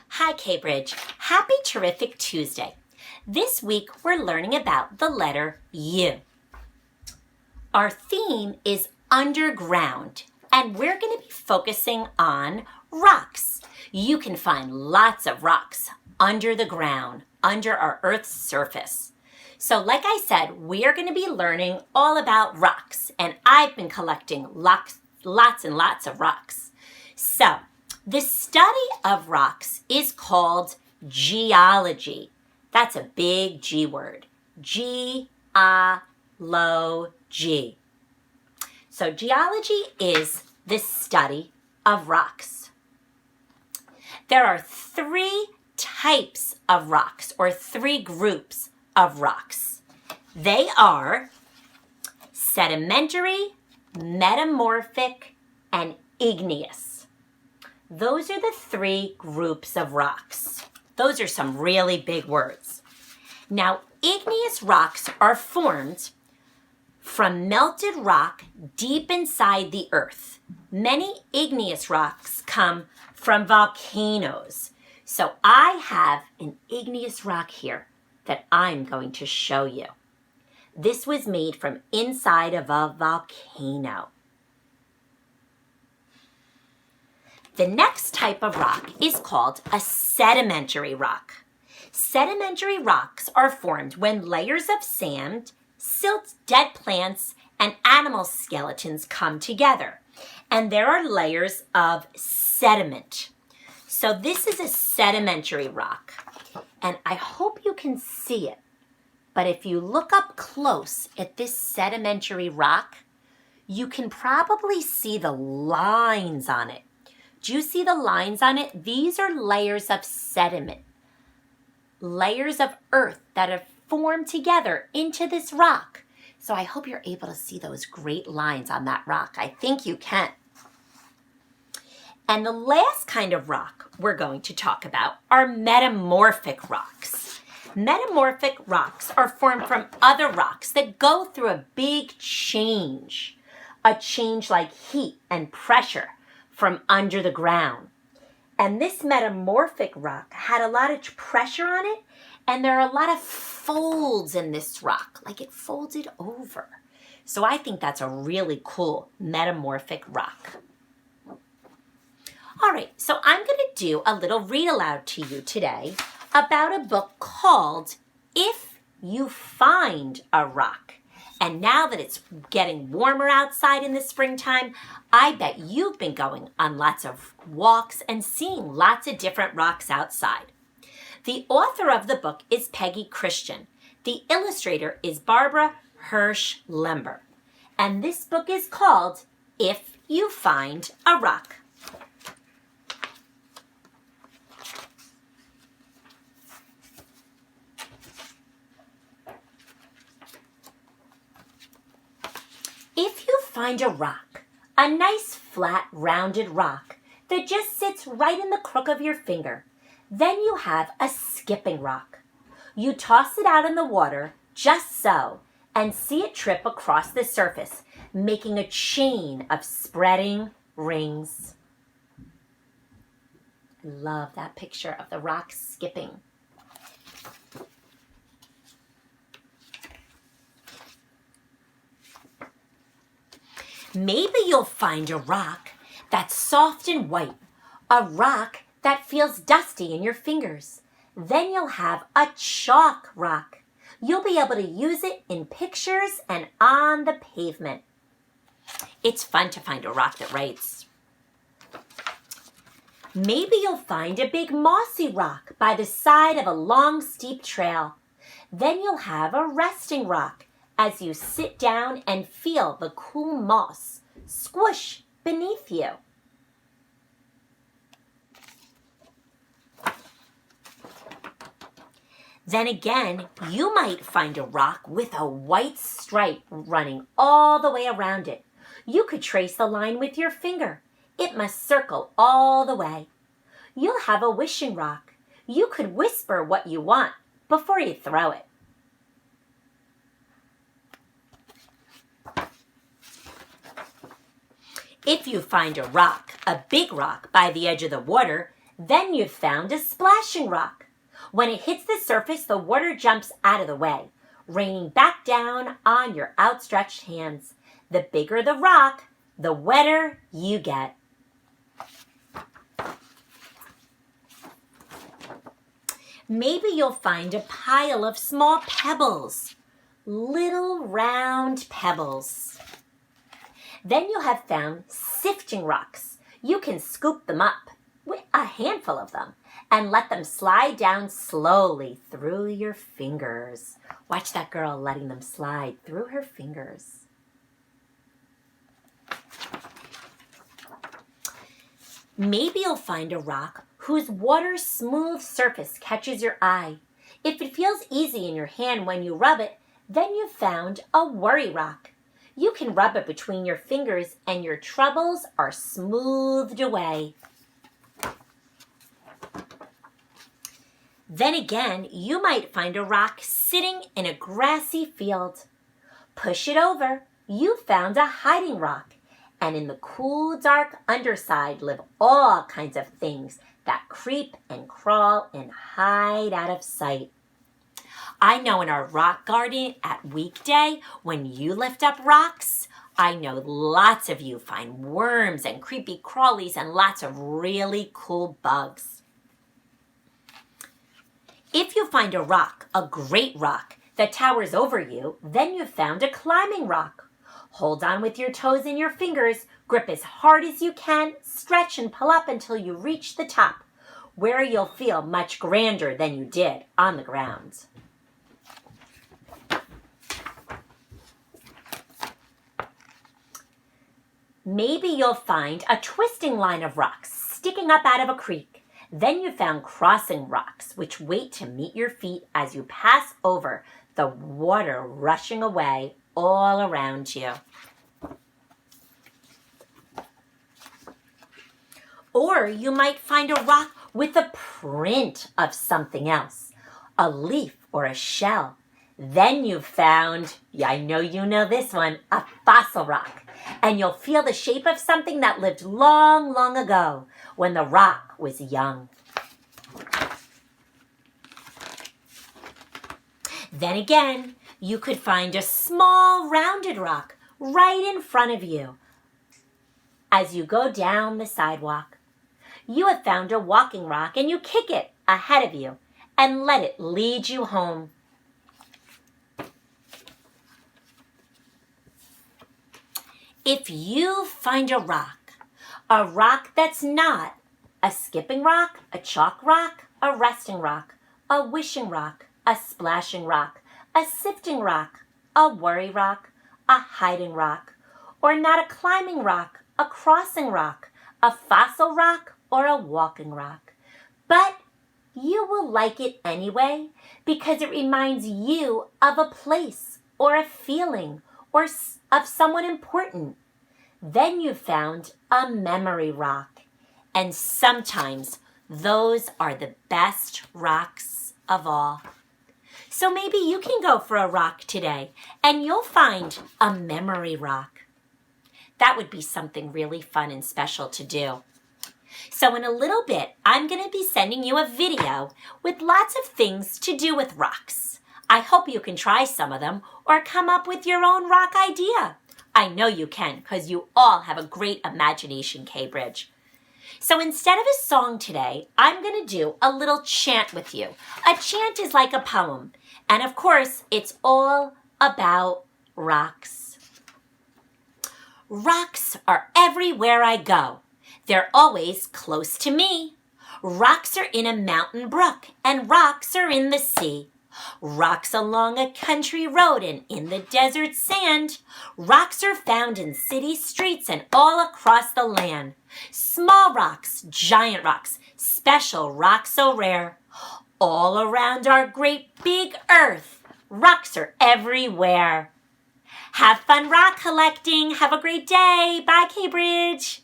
Hi, Cambridge. Happy terrific Tuesday. This week we're learning about the letter U. Our theme is underground, and we're going to be focusing on rocks. You can find lots of rocks under the ground, under our Earth's surface. So like I said, we are going to be learning all about rocks, and I've been collecting lots and lots of rocks. So the study of rocks is called geology. That's a big G word. G-A-L-O-G. So geology is the study of rocks. There are three types of rocks, or three groups of rocks. They are sedimentary, metamorphic, and igneous. Those are the three groups of rocks. Those are some really big words. Now, igneous rocks are formed from melted rock deep inside the earth. Many igneous rocks come from volcanoes. So I have an igneous rock here that I'm going to show you. This was made from inside of a volcano. The next type of rock is called a sedimentary rock. Sedimentary rocks are formed when layers of sand, silt, dead plants, and animal skeletons come together. And there are layers of sediment. So this is a sedimentary rock. And I hope you can see it. But if you look up close at this sedimentary rock, you can probably see the lines on it. Do you see the lines on it? These are layers of sediment, layers of earth that have formed together into this rock. So I hope you're able to see those great lines on that rock. I think you can. And the last kind of rock we're going to talk about are metamorphic rocks. Metamorphic rocks are formed from other rocks that go through a big change, a change like heat and pressure from under the ground. And this metamorphic rock had a lot of pressure on it, and there are a lot of folds in this rock, like it folded over. So I think that's a really cool metamorphic rock. All right, so I'm going to do a little read aloud to you today about a book called If You Find a Rock. And now that it's getting warmer outside in the springtime, I bet you've been going on lots of walks and seeing lots of different rocks outside. The author of the book is Peggy Christian. The illustrator is Barbara Hirsch Lember. And this book is called If You Find a Rock. If you find a rock, a nice flat rounded rock that just sits right in the crook of your finger, then you have a skipping rock. You toss it out in the water, just so, and see it trip across the surface, making a chain of spreading rings. I love that picture of the rock skipping. Maybe you'll find a rock that's soft and white, a rock that feels dusty in your fingers. Then you'll have a chalk rock. You'll be able to use it in pictures and on the pavement. It's fun to find a rock that writes. Maybe you'll find a big mossy rock by the side of a long, steep trail. Then you'll have a resting rock as you sit down and feel the cool moss squish beneath you. Then again, you might find a rock with a white stripe running all the way around it. You could trace the line with your finger. It must circle all the way. You'll have a wishing rock. You could whisper what you want before you throw it. If you find a rock, a big rock, by the edge of the water, Then you've found a splashing rock. When it hits the surface, the water jumps out of the way, raining back down on your outstretched hands. The bigger the rock, the wetter you get. Maybe you'll find a pile of small pebbles, little round pebbles. Then you'll have found sifting rocks. You can scoop them up, a handful of them, and let them slide down slowly through your fingers. Watch that girl letting them slide through her fingers. Maybe you'll find a rock whose water-smooth surface catches your eye. If it feels easy in your hand when you rub it, then you've found a worry rock. You can rub it between your fingers and your troubles are smoothed away. Then again, you might find a rock sitting in a grassy field. Push it over. You found a hiding rock. And in the cool, dark underside live all kinds of things that creep and crawl and hide out of sight. I know in our rock garden at weekday, when you lift up rocks, I know lots of you find worms and creepy crawlies and lots of really cool bugs. If you find a rock, a great rock, that towers over you, then you've found a climbing rock. Hold on with your toes and your fingers, grip as hard as you can, stretch and pull up until you reach the top, where you'll feel much grander than you did on the ground. Maybe you'll find a twisting line of rocks sticking up out of a creek. Then you found crossing rocks, which wait to meet your feet as you pass over the water rushing away all around you. Or you might find a rock with a print of something else, a leaf or a shell. Then you've found, I know you know this one, a fossil rock. And you'll feel the shape of something that lived long, long ago when the rock was young. Then again, you could find a small rounded rock right in front of you. As you go down the sidewalk, you have found a walking rock and you kick it ahead of you and let it lead you home. If you find a rock that's not a skipping rock, a chalk rock, a resting rock, a wishing rock, a splashing rock, a sifting rock, a worry rock, a hiding rock, or not a climbing rock, a crossing rock, a fossil rock, or a walking rock. But you will like it anyway because it reminds you of a place or a feeling or of someone important. Then you've found a memory rock. And sometimes those are the best rocks of all. So maybe you can go for a rock today and you'll find a memory rock. That would be something really fun and special to do. So in a little bit, I'm going to be sending you a video with lots of things to do with rocks. I hope you can try some of them or come up with your own rock idea. I know you can because you all have a great imagination, K-Bridge. So instead of a song today, I'm going to do a little chant with you. A chant is like a poem. And of course, it's all about rocks. Rocks are everywhere I go. They're always close to me. Rocks are in a mountain brook and rocks are in the sea. Rocks along a country road and in the desert sand. Rocks are found in city streets and all across the land. Small rocks, giant rocks, special rocks so rare. All around our great big earth, rocks are everywhere. Have fun rock collecting. Have a great day. Bye, K-Bridge.